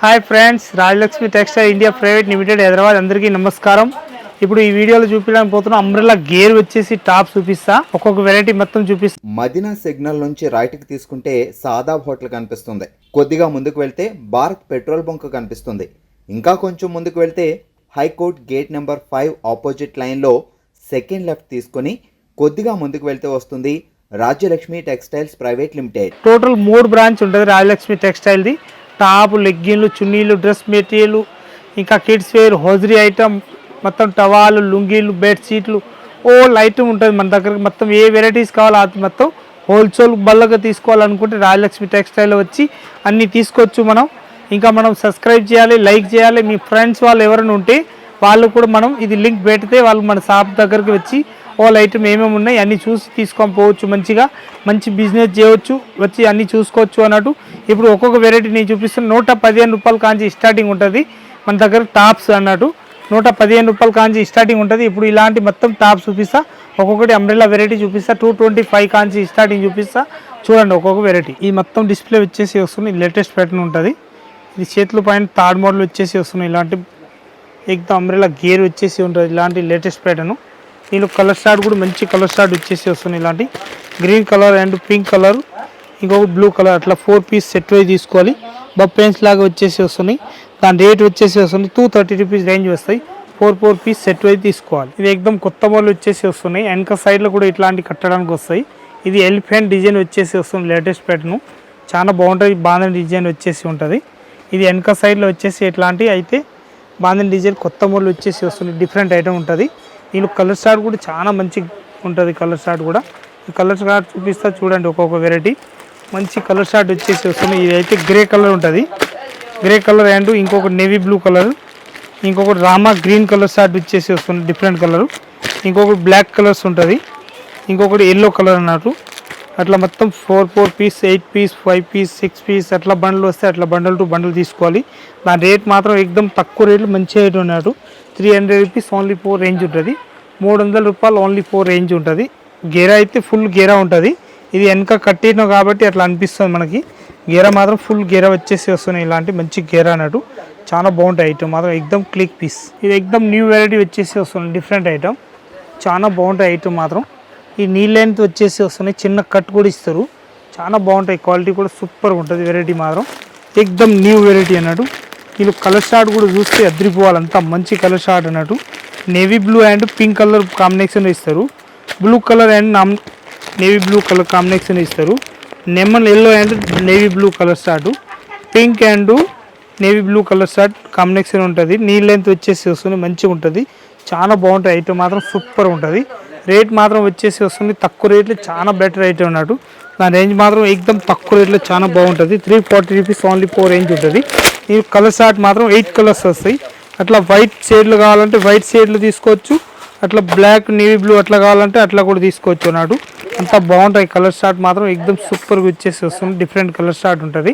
Hi friends, Rajalakshmi textile India private limited Hyderabad. అందరికీ నమస్కారం. ఇప్పుడు ఈ వీడియోలో చూపించడానికి పోతున్నా అంబ్రెల్లా గేర్ వచ్చేసి టాప్ చూపిస్తా. ఒక్కొక్క వెరైటీ మొత్తం చూపిస్తా. మదీనా సిగ్నల్ నుంచి రైట్కి తీసుకుంటే సాదాబ్ హోటల్ కనిపిస్తుంది. కొద్దిగా ముందుకు వెళ్తే భారత్ పెట్రోల్ బంక్ కనిపిస్తుంది. ఇంకా కొంచెం ముందుకు వెళ్తే హైకోర్ట్ గేట్ నెంబర్ 5 ఆపోజిట్ లైన్లో సెకండ్ లెఫ్ట్ తీసుకొని కొద్దిగా ముందుకు వెళ్తే వస్తుంది Rajyalakshmi textiles private limited. Total 3 branch ఉంటుంది రాజలక్ష్మి టెక్స్టైల్ది. టాప్, లెగ్గిన్లు, చున్నీలు, డ్రెస్ మెటీరియల్, ఇంకా కిడ్స్ వేర్, హోజరీ ఐటమ్, మొత్తం టవాలు, లుంగీలు, బెడ్షీట్లు, ఓల్ ఐటమ్ ఉంటుంది మన దగ్గర. మొత్తం ఏ వెరైటీస్ కావాలో అది మొత్తం హోల్సేల్ బల్లగా తీసుకోవాలనుకుంటే రాజలక్ష్మి టెక్స్టైల్లో వచ్చి అన్నీ తీసుకోవచ్చు మనం. ఇంకా మనం సబ్స్క్రైబ్ చేయాలి, లైక్ చేయాలి. మీ ఫ్రెండ్స్ వాళ్ళు ఎవరైనా ఉంటే వాళ్ళు కూడా మనం ఇది లింక్ పెడితే వాళ్ళు మన షాప్ దగ్గరికి వచ్చి ఆల్ ఐటమ్ ఏమేమి ఉన్నాయి అన్నీ చూసి తీసుకొని పోవచ్చు. మంచి బిజినెస్ చేయవచ్చు, వచ్చి అన్నీ చూసుకోవచ్చు అన్నట్టు. ఇప్పుడు ఒక్కొక్క వెరైటీ నేను చూపిస్తాను. 115 రూపాయల కాంచి స్టార్టింగ్ ఉంటుంది మన దగ్గర టాప్స్ అన్నట్టు. 115 రూపాయల కాంచి స్టార్టింగ్ ఉంటుంది. ఇప్పుడు ఇలాంటి మొత్తం టాప్స్ చూపిస్తా. ఒక్కొక్కటి అంబ్రెల్లా వెరైటీ చూపిస్తా. 225 కాంచి స్టార్టింగ్ చూపిస్తా. చూడండి ఒక్కొక్క వెరైటీ. ఈ మొత్తం డిస్ప్లే వచ్చేసి వస్తుంది. లేటెస్ట్ ప్యాటర్న్ ఉంటుంది. ఇది చేతుల పైన థర్డ్ మోడల్ వచ్చేసి వస్తున్నాయి. ఇలాంటి ఎగ్దమ్ అంబ్రెల్లా గేర్ వచ్చేసి ఉంటుంది. ఇలాంటి లేటెస్ట్ ప్యాటర్న్. దీనిలో కలర్ స్టార్ట్ కూడా మంచి కలర్ స్టార్ట్ వచ్చేసి వస్తున్నాయి. ఇలాంటి green colour and pink colour, ఇంకొక బ్లూ కలర్, అట్లా 4 పీస్ సెట్ వైజ్ తీసుకోవాలి. బఫెన్స్ లాగా వచ్చేసి వస్తున్నాయి. దాని రేట్ వచ్చేసి వస్తుంది 230 రూపీస్ రేంజ్ వస్తాయి. 4 పీస్ సెట్ వైజ్ తీసుకోవాలి. ఇది ఎక్దమ్ కొత్త మోడల్ వచ్చేసి వస్తున్నాయి. వెనక సైడ్లో కూడా ఇట్లాంటి కట్టడానికి వస్తాయి. ఇది ఎలిఫెంట్ డిజైన్ వచ్చేసి వస్తుంది. లేటెస్ట్ ప్యాటర్న్ చాలా బాగుంటుంది. బాంధన్ డిజైన్ వచ్చేసి ఉంటుంది. ఇది వెనక సైడ్లో వచ్చేసి ఎట్లాంటి అయితే బాంధన్ డిజైన్ కొత్త మోడల్ వచ్చేసి వస్తుంది. డిఫరెంట్ ఐటమ్ ఉంటుంది. దీని కలర్ స్టార్ట్ కూడా చాలా మంచి ఉంటుంది. కలర్ స్టార్ట్ కూడా ఈ కలర్ స్టార్ట్ చూపిస్తా. చూడండి ఒక్కొక్క వెరైటీ మంచి కలర్ స్టార్ట్ వచ్చేసి వస్తుంది. ఇది అయితే గ్రే కలర్ ఉంటుంది. గ్రే కలర్ అండ్ ఇంకొకటి నేవీ బ్లూ కలర్, ఇంకొకటి రామా గ్రీన్ కలర్ స్టార్ట్ వచ్చేసి వస్తుంది. Different colour. ఇంకొకటి బ్లాక్ కలర్స్ ఉంటుంది. ఇంకొకటి ఎల్లో కలర్ అన్నట్టు. అట్లా మొత్తం 4 పీస్, 8 పీస్, 5 పీస్, 6 పీస్ అట్లా బండ్లు వస్తే అట్లా బండల్ టు బండల్ తీసుకోవాలి. దాని రేట్ మాత్రం ఎక్దమ్ తక్కువ రేట్లు మంచి రేట్ ఉన్నట్టు. 300 రూపీస్ ఓన్లీ 4 రేంజ్ ఉంటుంది. 300 రూపాయలు ఓన్లీ 4 రేంజ్ ఉంటుంది. గేరా అయితే ఫుల్ గేరా ఉంటుంది. ఇది వెనక కట్టిన కాబట్టి అట్లా అనిపిస్తుంది మనకి. గేరా మాత్రం ఫుల్ గేరా వచ్చేసి వస్తున్నాయి. ఇలాంటి మంచి గేరా అన్నట్టు. చాలా బాగుంటాయి ఐటమ్ మాత్రం. ఎక్దమ్ క్లిక్ పీస్. ఇది ఎక్దమ్ న్యూ వెరైటీ వచ్చేసి వస్తుంది. డిఫరెంట్ ఐటమ్ చాలా బాగుంటాయి ఐటమ్ మాత్రం. ఈ నీ లెంత్ వచ్చేసి వస్తున్నాయి. చిన్న కట్ కూడా ఇస్తారు. చాలా బాగుంటాయి. క్వాలిటీ కూడా సూపర్గా ఉంటుంది. వెరైటీ మాత్రం ఎక్దమ్ న్యూ వెరైటీ అన్నట్టు. వీళ్ళు కలర్ షార్ట్ కూడా చూస్తే అద్రిపోవాలి. అంతా మంచి కలర్ షార్ట్ అన్నట్టు. Navy blue and pink colour combination ఇస్తారు. Blue colour and navy blue colour combination ఇస్తారు. Lemon yellow and navy blue colour short, pink and navy blue colour short combination ఉంటుంది. Knee length వచ్చేసి వస్తుంది. మంచిగా ఉంటుంది. చాలా బాగుంటుంది ఐటమ్ మాత్రం. సూపర్ ఉంటుంది. రేట్ మాత్రం వచ్చేసి వస్తుంది తక్కువ రేట్లో. చాలా బెటర్ ఐటమ్ అన్నట్టు. దాని రేంజ్ మాత్రం ఎక్దమ్ తక్కువ రేట్లో చాలా బాగుంటుంది. 340 రూపీస్ ఓన్లీ 4 రేంజ్ ఉంటుంది. ఈ కలర్ షార్ట్ మాత్రం 8 కలర్స్ వస్తాయి. అట్లా వైట్ షేడ్లు కావాలంటే వైట్ షేడ్లు తీసుకోవచ్చు. అట్లా బ్లాక్, నేవీ బ్లూ అట్లా కావాలంటే అట్లా కూడా తీసుకోవచ్చు అన్నాడు. అంతా బాగుంటాయి. కలర్ షార్ట్ మాత్రం ఎక్దమ్ సూపర్గా వచ్చేసి వస్తుంది. డిఫరెంట్ కలర్ షార్ట్ ఉంటుంది.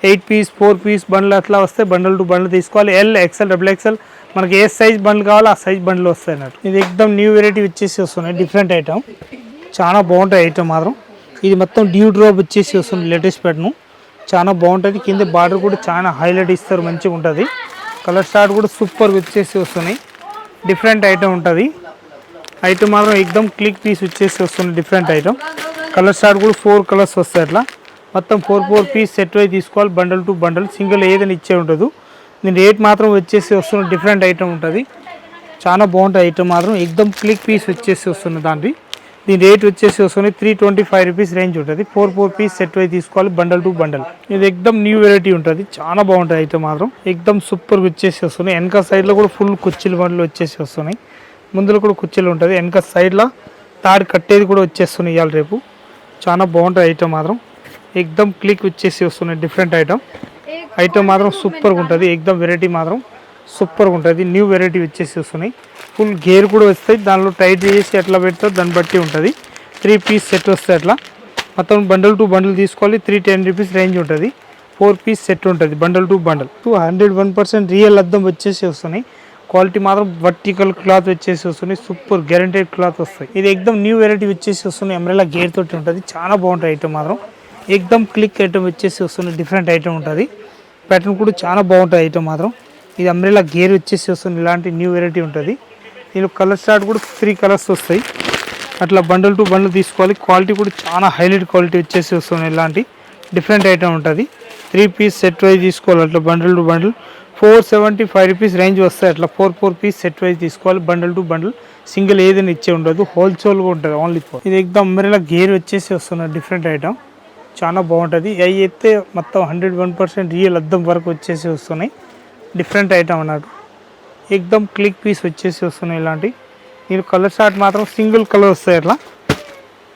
8 పీస్, 4 పీస్ బండ్లు అట్లా వస్తే బండల్ టు బండ్లు తీసుకోవాలి. ఎల్, ఎక్సెల్, XXL మనకి ఏ సైజ్ బండ్లు కావాలో ఆ సైజ్ బండ్లు వస్తాయి అన్నట్టు. ఇది ఎక్దమ్ న్యూ వెరైటీ వచ్చేసి వస్తున్నాయి. డిఫరెంట్ ఐటమ్ చాలా బాగుంటాయి ఐటమ్ మాత్రం. ఇది మొత్తం డ్యూ డ్రాప్ వచ్చేసి వస్తుంది. లేటెస్ట్ ప్యాటర్న్ చాలా బాగుంటుంది. కింద బార్డర్ కూడా చాలా హైలైట్ ఇస్తారు. మంచిగా ఉంటుంది. కలర్ స్టార్ట్ కూడా సూపర్ వచ్చేసి వస్తున్నాయి. డిఫరెంట్ ఐటమ్ ఉంటుంది. ఐటమ్ మాత్రం ఎక్దమ్ క్లిక్ పీస్ వచ్చేసి వస్తుంది. Different item. కలర్ స్టార్ట్ కూడా 4 కలర్స్ వస్తాయి. అట్లా మొత్తం 4 పీస్ సెట్ వై తీసుకోవాలి. బండల్ టు బండల్ సింగిల్ ఏదైనా ఇచ్చే ఉంటుంది. దీని రేట్ మాత్రం వచ్చేసి వస్తుంది. డిఫరెంట్ ఐటమ్ ఉంటుంది. చాలా బాగుంటుంది ఐటమ్ మాత్రం. ఎక్దమ్ క్లిక్ పీస్ వచ్చేసి వస్తుంది. దీని రేట్ వచ్చేసి వస్తుంది 325 రూపీస్ రేంజ్ ఉంటుంది. 4 పీస్ సెట్ వై తీసుకోవాలి. Bundle to bundle. ఇది ఎక్దమ్ న్యూ వెరైటీ ఉంటుంది. చాలా బాగుంటుంది ఐటమ్ మాత్రం. ఎక్దమ్ సూపర్ వచ్చేసి వస్తున్నాయి. వెనక సైడ్లో కూడా ఫుల్ కుర్చీలు బండ్లు వచ్చేసి వస్తున్నాయి. ముందులో కూడా కుర్చీలు ఉంటుంది. వెనక సైడ్లో తాడు కట్టేది కూడా వచ్చేస్తున్నాయి ఇవాళ రేపు. చాలా బాగుంటుంది ఐటమ్ మాత్రం. ఎక్దమ్ క్లిక్ వచ్చేసి వస్తున్నాయి. డిఫరెంట్ ఐటమ్ మాత్రం సూపర్గా ఉంటుంది. ఎక్దమ్ వెరైటీ మాత్రం సూపర్గా ఉంటుంది. న్యూ వెరైటీ వచ్చేసి వస్తున్నాయి. ఫుల్ గేర్ కూడా వస్తాయి. దానిలో టైట్ చేసి ఎట్లా పెడతారు దాన్ని బట్టి ఉంటుంది. 3 పీస్ సెట్ వస్తాయి. అట్లా మొత్తం బండల్ టు బండల్ తీసుకోవాలి. 310 రూపీస్ రేంజ్ ఉంటుంది. 4 పీస్ సెట్ ఉంటుంది. Bundle to bundle. 101% రియల్ అద్దం వచ్చేసి వస్తున్నాయి. క్వాలిటీ మాత్రం వర్టికల్ క్లాత్ వచ్చేసి వస్తున్నాయి. సూపర్ గ్యారంటెడ్ క్లాత్ వస్తాయి. ఇది ఎక్దమ్ న్యూ వెరైటీ వచ్చేసి వస్తున్నాయి. అంబ్రెల్లా గేర్ తోటి ఉంటుంది. చాలా బాగుంటుంది ఐటమ్ మాత్రం. ఎక్దమ్ క్లిక్ ఐటమ్ వచ్చేసి వస్తుంది. డిఫరెంట్ ఐటమ్ ఉంటుంది. ప్యాటర్న్ కూడా చాలా బాగుంటుంది ఐటమ్ మాత్రం. ఇది అంబ్రెలా గేర్ వచ్చేసి వస్తుంది, ఇలాంటి న్యూ వెరైటీ ఉంటుంది. దీనిలో కలర్ స్టార్ట్ కూడా 3 కలర్స్ వస్తాయి. అట్లా బండల్ టు బండల్ తీసుకోవాలి. క్వాలిటీ కూడా చాలా హైలైట్ క్వాలిటీ వచ్చేసి వస్తుంది, ఇలాంటి డిఫరెంట్ ఐటమ్ ఉంటుంది. 3 పీస్ సెట్ వైజ్ తీసుకోవాలి. అట్లా bundle to bundle 475 rupees range వస్తాయి. అట్లా 4 పీస్ సెట్ వైజ్ తీసుకోవాలి. బండల్ టు బండల్ సింగిల్ ఏదైనా ఇచ్చే ఉండదు, హోల్సేల్గా ఉంటుంది ఓన్లీ 4. ఇది ఎగ్దమ్ అంబ్రెలా గేర్ వచ్చేసి వస్తుంది, డిఫరెంట్ ఐటమ్ చాలా బాగుంటుంది. అవి అయితే మొత్తం 101% రియల్ అద్దం వరకు వచ్చేసి వస్తున్నాయి, డిఫరెంట్ ఐటమ్ అన్నట్టు. ఎగ్దమ్ క్లిక్ పీస్ వచ్చేసి వస్తున్నాయి ఇలాంటి. మీరు కలర్ షార్ట్ మాత్రం సింగిల్ కలర్ వస్తాయి. అట్లా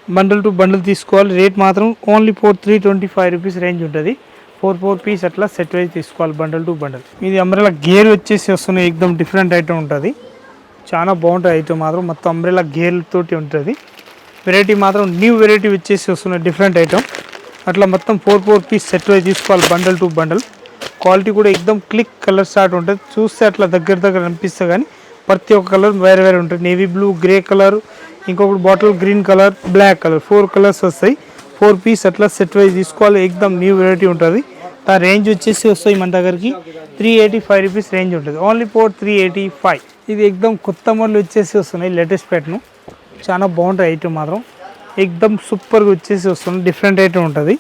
బండల్ టు బండల్ తీసుకోవాలి. రేట్ మాత్రం ఓన్లీ 325 రూపీస్ రేంజ్ ఉంటుంది. 4 పీస్ అట్లా సెట్ వైజ్ తీసుకోవాలి బండల్ టు బండల్. ఇది అంబ్రెలా గేర్ వచ్చేసి వస్తున్నాయి, ఎగ్దమ్ డిఫరెంట్ ఐటమ్ ఉంటుంది, చాలా బాగుంటుంది ఐటమ్ మాత్రం. మొత్తం అంబ్రెలా గేర్ తోటి ఉంటుంది. వెరైటీ మాత్రం న్యూ వెరైటీ వచ్చేసి వస్తున్నాయి, డిఫరెంట్ ఐటమ్. అట్లా మొత్తం 4 పీస్ సెట్ వైజ్ తీసుకోవాలి బండల్ టు బండల్. క్వాలిటీ కూడా ఎగ్దమ్ క్లిక్ కలర్ స్టార్ట్ ఉంటుంది. చూస్తే అట్లా దగ్గర అనిపిస్తుంది, కానీ ప్రతి ఒక్క కలర్ వేరే వేరే ఉంటుంది. నేవీ బ్లూ, గ్రే కలర్, ఇంకొకటి bottle green colour, black colour, 4 colours వస్తాయి. 4 పీస్ అట్లా సెట్ వైజ్ తీసుకోవాలి. ఎగ్దమ్ న్యూ వెరైటీ ఉంటుంది. ఆ రేంజ్ వచ్చేసి వస్తాయి మన దగ్గరికి 385 రూపీస్ రేంజ్ ఉంటుంది, ఓన్లీ 385. ఇది ఎగ్దమ్ కొత్త మోడల్ వచ్చేసి వస్తున్నాయి, లేటెస్ట్ ప్యాటర్న్, చాలా బాగుంటుంది ఐటమ్ మాత్రం. ఎగ్దమ్ సూపర్గా వచ్చేసి వస్తుంది, డిఫరెంట్ ఐటమ్ ఉంటుంది.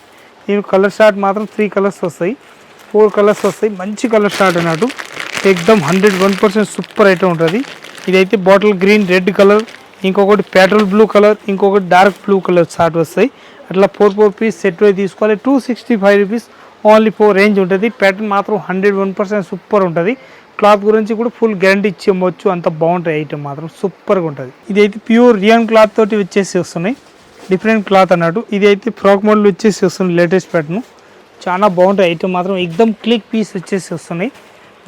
దీని కలర్ షార్ట్ మాత్రం 3 కలర్స్ వస్తాయి, 4 కలర్స్ వస్తాయి. మంచి కలర్ షార్ట్ అన్నట్టు. ఎగ్దమ్ 101% సూపర్ ఐటమ్ ఉంటుంది. ఇదైతే బాటిల్ గ్రీన్, రెడ్ కలర్, ఇంకొకటి పెట్రోల్ బ్లూ కలర్, ఇంకొకటి డార్క్ బ్లూ కలర్ షార్ట్ వస్తాయి. అట్లా 4 పీస్ సెట్ వైజ్ తీసుకోవాలి. 265 రూపీస్ ఓన్లీ 4 రేంజ్ ఉంటుంది. ప్యాటర్న్ మాత్రం 101% సూపర్ ఉంటుంది. క్లాత్ గురించి కూడా ఫుల్ గ్యారంటీ ఇచ్చి ఇవ్వచ్చు, అంత బాగుంటుంది ఐటమ్ మాత్రం, సూపర్గా ఉంటుంది. ఇదైతే ప్యూర్ రియాన్ క్లాత్ తోటి వచ్చేసి వస్తున్నాయి, డిఫరెంట్ క్లాత్ అన్నట్టు. ఇది అయితే ఫ్రాక్ మోడల్ వచ్చేసి వస్తుంది, లేటెస్ట్ ప్యాటర్న్, చాలా బాగుంటుంది ఐటమ్ మాత్రం. ఎగ్దమ్ క్లిక్ పీస్ వచ్చేసి వస్తున్నాయి,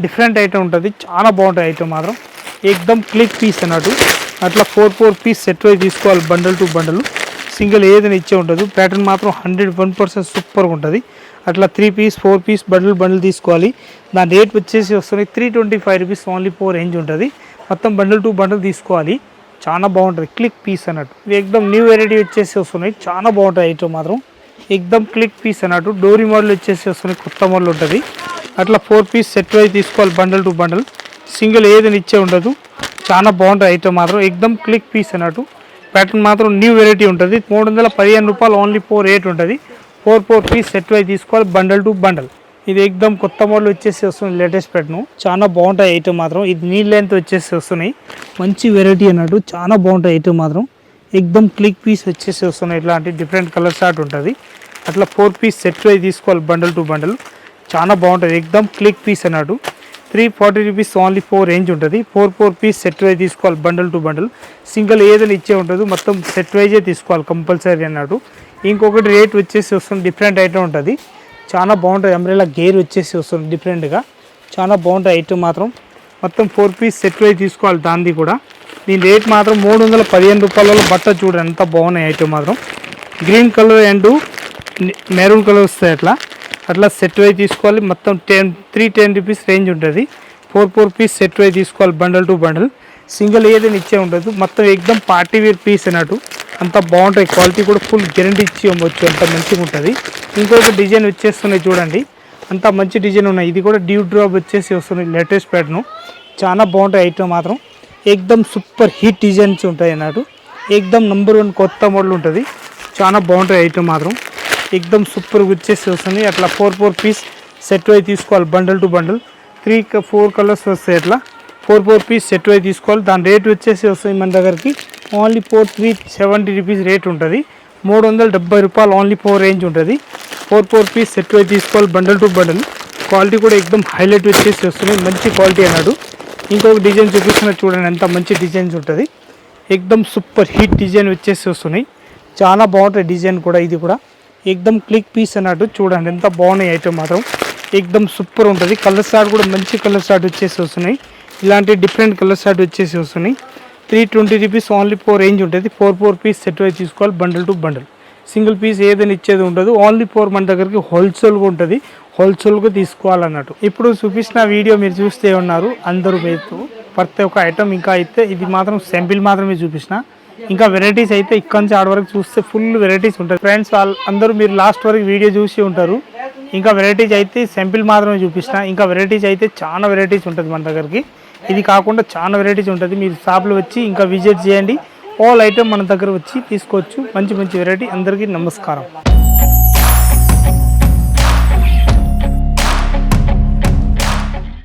డిఫరెంట్ ఐటమ్ ఉంటుంది, చాలా బాగుంటుంది ఐటమ్ మాత్రం. ఎగ్దమ్ క్లిక్ పీస్ అన్నట్టు. అట్లా 4 పీస్ సెట్ వైజ్ తీసుకోవాలి బండల్ టు బండల్, సింగిల్ ఏదైనా ఇచ్చే ఉంటుంది. ప్యాటర్న్ మాత్రం 101% సూపర్గా ఉంటుంది. అట్లా 3 పీస్ 4 పీస్ బండల్ తీసుకోవాలి. దాని రేట్ వచ్చేసి వస్తుంది 325 రూపీస్ ఓన్లీ 4 రేంజ్ ఉంటుంది. మొత్తం బండల్ టు బండల్ తీసుకోవాలి, చాలా బాగుంటుంది. క్లిక్ పీస్ అన్నట్టు. ఇది ఎగ్దమ్ న్యూ వెరైటీ వచ్చేసి వస్తున్నాయి, చాలా బాగుంటుంది ఐటమ్ మాత్రం. ఎగ్దమ్ క్లిక్ పీస్ అన్నట్టు. డోరీ మోడల్ వచ్చేసి వస్తున్నాయి, కొత్త మోడల్ ఉంటుంది. అట్లా 4 పీస్ సెట్ వైజ్ తీసుకోవాలి బండల్ టు బండల్, సింగిల్ ఏదైనా ఇచ్చే ఉండదు, చాలా బాగుంటుంది ఐటమ్ మాత్రం. ఎగ్దమ్ క్లిక్ పీస్ అన్నట్టు. ప్యాటర్న్ మాత్రం న్యూ వెరైటీ ఉంటుంది. 315 రూపాయలు ఓన్లీ 4 రేట్ ఉంటుంది. 4 పీస్ సెట్ వైజ్ తీసుకోవాలి బండల్ టు బండల్. ఇది ఎగ్దమ్ కొత్త మోడల్ వచ్చేసి వస్తుంది, లేటెస్ట్ ప్యాటర్న్, చాలా బాగుంటాయి ఐటమ్ మాత్రం. ఇది నీళ్ళ లెంత్ వచ్చేసి వస్తున్నాయి, మంచి వెరైటీ అన్నట్టు, చాలా బాగుంటాయి ఐటమ్ మాత్రం. ఎగ్దమ్ క్లిక్ పీస్ వచ్చేసి వస్తున్నాయి, ఇట్లాంటి డిఫరెంట్ కలర్ షార్ట్ ఉంటుంది. అట్లా 4 పీస్ సెట్ వైజ్ తీసుకోవాలి బండల్ టు బండల్, చాలా బాగుంటుంది. ఎగ్దమ్ క్లిక్ పీస్ అన్నట్టు. 340 రూపీస్ ఓన్లీ 4 రేంజ్ ఉంటుంది. 4 పీస్ సెట్ వైజ్ తీసుకోవాలి బండల్ టు బండల్, సింగిల్ ఏదైనా ఇచ్చే ఉంటుంది, మొత్తం సెట్ వైజే తీసుకోవాలి కంపల్సరీ అన్నట్టు. ఇంకొకటి రేట్ వచ్చేసి వస్తుంది, డిఫరెంట్ ఐటమ్ ఉంటుంది, చాలా బాగుంటుంది. అంబ్రెలా గేర్ వచ్చేసి వస్తుంది డిఫరెంట్గా, చాలా బాగుంటుంది ఐటమ్ మాత్రం. మొత్తం 4 పీస్ సెట్ వైజ్ తీసుకోవాలి దాన్ని కూడా. దీని రేట్ మాత్రం 315 రూపాయలలో బట్ట చూడండి, ఎంత బాగున్నాయి ఐటమ్ మాత్రం. Green colour and maroon colour వస్తాయి. అట్లా సెట్ వైజ్ తీసుకోవాలి. మొత్తం 310 రూపీస్ రేంజ్ ఉంటుంది. 4 పీస్ సెట్ వైజ్ తీసుకోవాలి బండల్ టు బండల్, సింగిల్ ఏదైనా ఇచ్చే ఉండదు. మొత్తం ఎగ్దమ్ పార్టీ వేర్ పీస్ అన్నట్టు, అంత బాగుంటాయి. క్వాలిటీ కూడా ఫుల్ గ్యారంటీ ఇచ్చి ఇవ్వచ్చు, అంత మంచిగా ఉంటుంది. ఇంకొక డిజైన్ వచ్చేస్తున్నాయి చూడండి, అంత మంచి డిజైన్ ఉన్నాయి. ఇది కూడా డ్యూ డ్రాప్ వచ్చేసి వస్తున్నాయి, లేటెస్ట్ ప్యాటర్న్, చాలా బాగుంటాయి ఐటమ్ మాత్రం. ఎగ్దమ్ సూపర్ హిట్ డిజైన్స్ ఉంటాయి అన్నట్టు. ఎగ్దమ్ నెంబర్ 1 కొత్త మోడల్ ఉంటుంది, చాలా బాగుంటాయి ఐటమ్ మాత్రం. ఎగ్దమ్ సూపర్గా వచ్చేసి వస్తుంది. అట్లా 4 పీస్ సెట్ వైజ్ తీసుకోవాలి బండల్ టు బండల్. 4 కలర్స్ వస్తాయి. అట్లా 4 పీస్ సెట్ వైజ్ తీసుకోవాలి. దాని రేట్ వచ్చేసి వస్తుంది మన దగ్గరికి ఓన్లీ 370 రూపీస్ రేట్ ఉంటుంది. 370 రూపాయలు ఓన్లీ 4 రేంజ్ ఉంటుంది. 4 పీస్ సెట్ వైజ్ తీసుకోవాలి బండల్ టు బండల్. క్వాలిటీ కూడా ఎగ్దమ్ హైలైట్ వచ్చేసి వస్తుంది, మంచి క్వాలిటీ అన్నాడు. ఇంకొక డిజైన్ చూపిస్తున్నా చూడండి, ఎంత మంచి డిజైన్స్ ఉంటుంది. ఎగ్దమ్ సూపర్ హిట్ డిజైన్ వచ్చేసి వస్తున్నాయి, చాలా బాగుంటుంది డిజైన్ కూడా. ఇది కూడా ఎగ్దమ్ క్లిక్ పీస్ అన్నట్టు, చూడండి ఎంత బాగున్నాయి ఐటమ్ మాత్రం. ఎగ్దమ్ సూపర్ ఉంటుంది. కలర్ షార్ట్ కూడా మంచి కలర్ షార్ట్ వచ్చేసి వస్తున్నాయి, ఇలాంటి డిఫరెంట్ కలర్ షార్ట్ వచ్చేసి వస్తున్నాయి. 320 రూపీస్ ఓన్లీ 4 రేంజ్ ఉంటుంది. 4 పీస్ సెట్ వైజ్ తీసుకోవాలి bundle to bundle, single piece ఏదైనా ఇచ్చేది ఉండదు. ఓన్లీ 4 మన దగ్గరికి హోల్సేల్గా ఉంటుంది, హోల్సేల్గా తీసుకోవాలన్నట్టు. ఇప్పుడు చూపించిన వీడియో మీరు చూస్తే ఉన్నారు అందరూ మీరు ప్రతి ఒక్క ఐటమ్. ఇంకా అయితే ఇది మాత్రం శాంపిల్ మాత్రమే చూపించిన, ఇంకా వెరైటీస్ అయితే ఇక్కడ నుంచి ఆడ వరకు చూస్తే ఫుల్ వెరైటీస్ ఉంటాయి ఫ్రెండ్స్. అందరూ మీరు లాస్ట్ వరకు వీడియో చూసి ఉంటారు. ఇంకా వెరైటీస్ అయితే సింపుల్ మాత్రమే చూపిస్తున్నా. ఇంకా వెరైటీస్ అయితే చాలా వెరైటీస్ ఉంటుంది మన దగ్గరికి. ఇది కాకుండా చాలా వెరైటీస్ ఉంటుంది. మీరు షాప్లో వచ్చి ఇంకా విజిట్ చేయండి. ఆల్ ఐటమ్ మన దగ్గర వచ్చి తీసుకోవచ్చు. మంచి మంచి వెరైటీ. అందరికీ నమస్కారం.